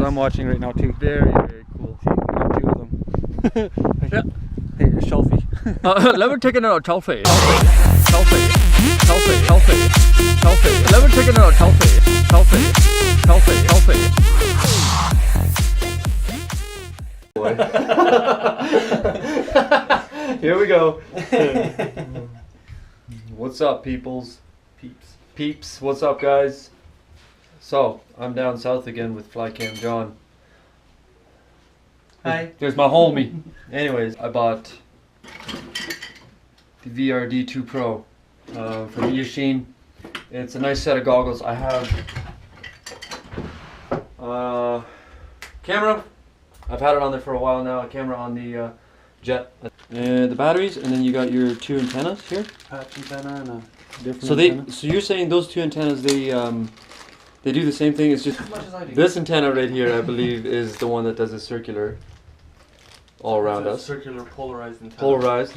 because I'm watching right now too. Very, very cool. See, we got 2 of them. Yeah. Hey, a selfie. Let me take another selfie. Selfie. Selfie. Selfie. Selfie. Let me take another selfie. Selfie. Selfie. Selfie. Here we go. What's up, peoples? Peeps. What's up, guys? So, I'm down south again with Flycam John. Hi. There's my homie. Anyways, I bought the VRD2 Pro from Yashin. It's a nice set of goggles. I have camera. I've had it on there for a while now. A camera on the jet. And the batteries, and then you got your 2 antennas here. Patch antenna and a different So antenna. so you're saying those 2 antennas, they do the same thing. It's just As much as I do. this antenna right here, I believe, is the one that does a circular all around us. Circular polarized antenna. Polarized.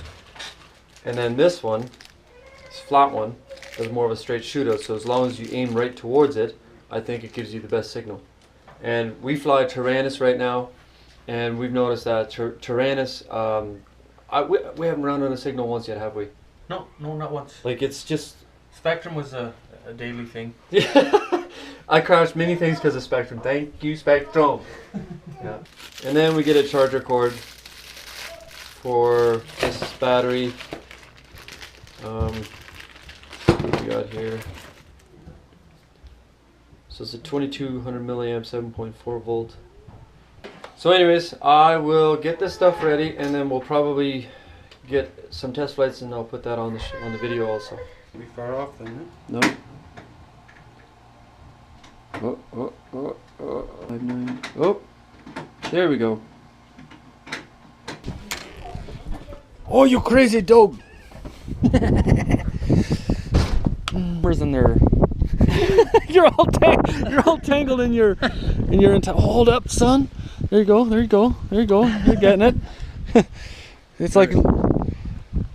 And then this one, this flat one, does more of a straight shootout. So as long as you aim right towards it, I think it gives you the best signal. And we fly Tyrannus right now, and we've noticed that Tyrannus, we haven't run on a signal once yet, have we? No, not once. Like, it's just... Spectrum was a daily thing. I crashed many things because of Spectrum. Thank you, Spectrum. Yeah. And then we get a charger cord for this battery. What we got here? So it's a 2200 milliamp, 7.4 volt. So anyways, I will get this stuff ready, and then we'll probably get some test flights, and I'll put that on the video also. We far off then, huh? No. Oh. 5-9. Oh, there we go. Oh, you crazy dog! Where's in there? you're all tangled in your hold up, son. There you go. You're getting it. It's like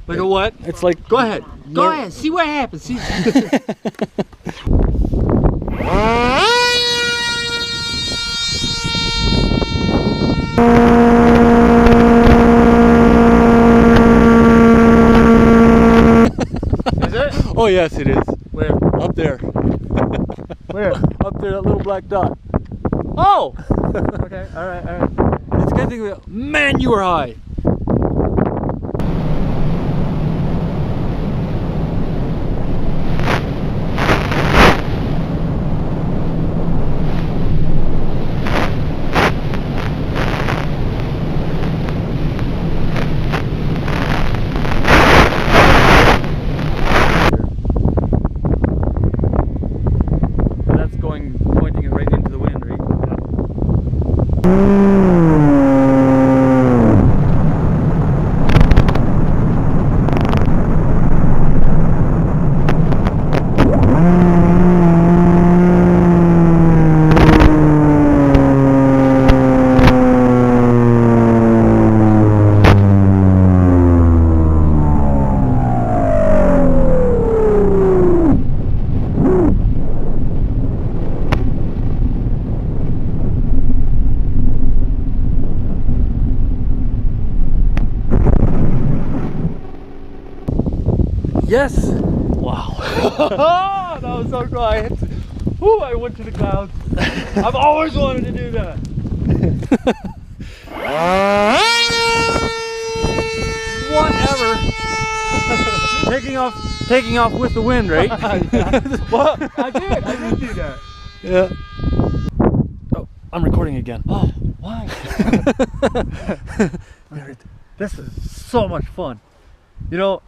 Like a what? it's like Go ahead. Go ahead. See what happens. See. Is it? Oh yes, it is. Where? Up there. Where? Up there, that little black dot. Oh. Okay. All right. It's good thing. Man, you were high. Pointing it right into the wind, right? Yes! Wow. That was so cool. I went to the clouds. I've always wanted to do that. Whatever. taking off with the wind, right? Well, I did do that. Yeah. Oh, I'm recording again. Oh, why? This is so much fun. You know,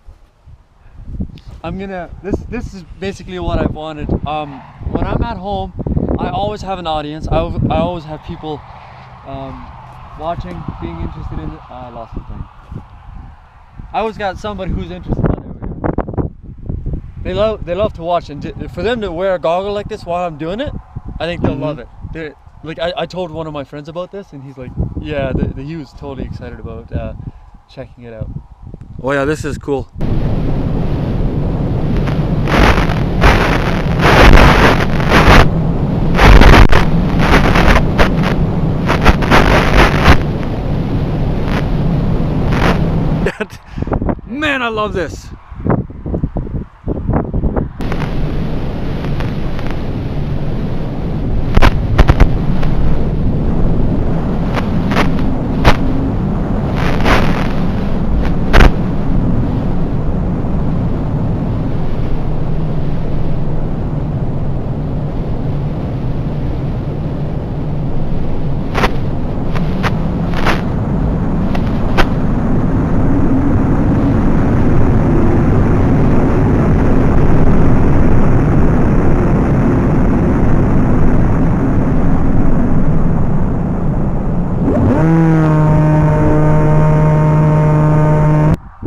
this is basically what I've wanted. When I'm at home, I always have an audience. I always have people watching, being interested in it. I lost the thing. I always got somebody who's interested. They love to watch, and for them to wear a goggle like this while I'm doing it, I think they'll love it. Like I told one of my friends about this, and he's like, yeah, he was totally excited about checking it out. Oh yeah, this is cool. man, I love this.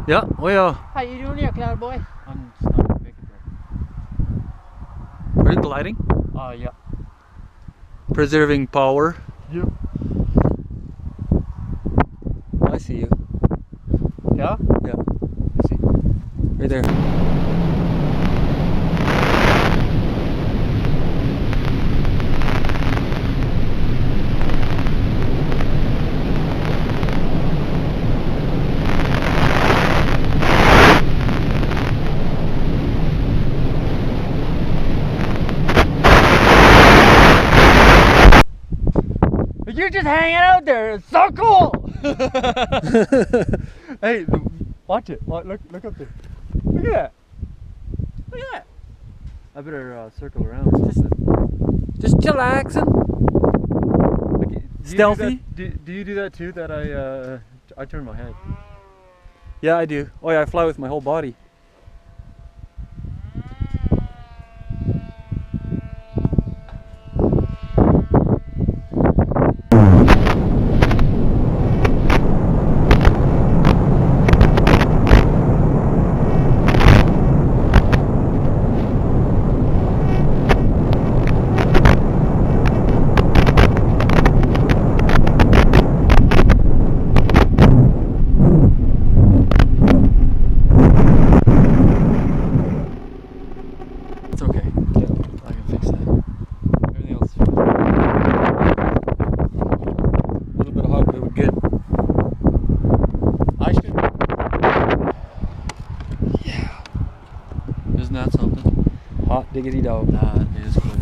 Ja, oh ja. How you doing here, cloud boy? I'm just not gonna make it there. Are you gliding? Yeah. Preserving power. Yep. I see you. Yeah? Yeah. I see. Right there. You're just hanging out there. It's so cool. Hey, watch it. Look up there. Look at that. Look at that. I better circle around. Just chillaxing. Stealthy. Do you do that too? That I turn my head. Yeah, I do. Oh yeah, I fly with my whole body. It's okay. I can fix that. Everything else is fine. A little bit of hot, but we're good. I should. Yeah. Isn't that something? Hot diggity dog. That is cool.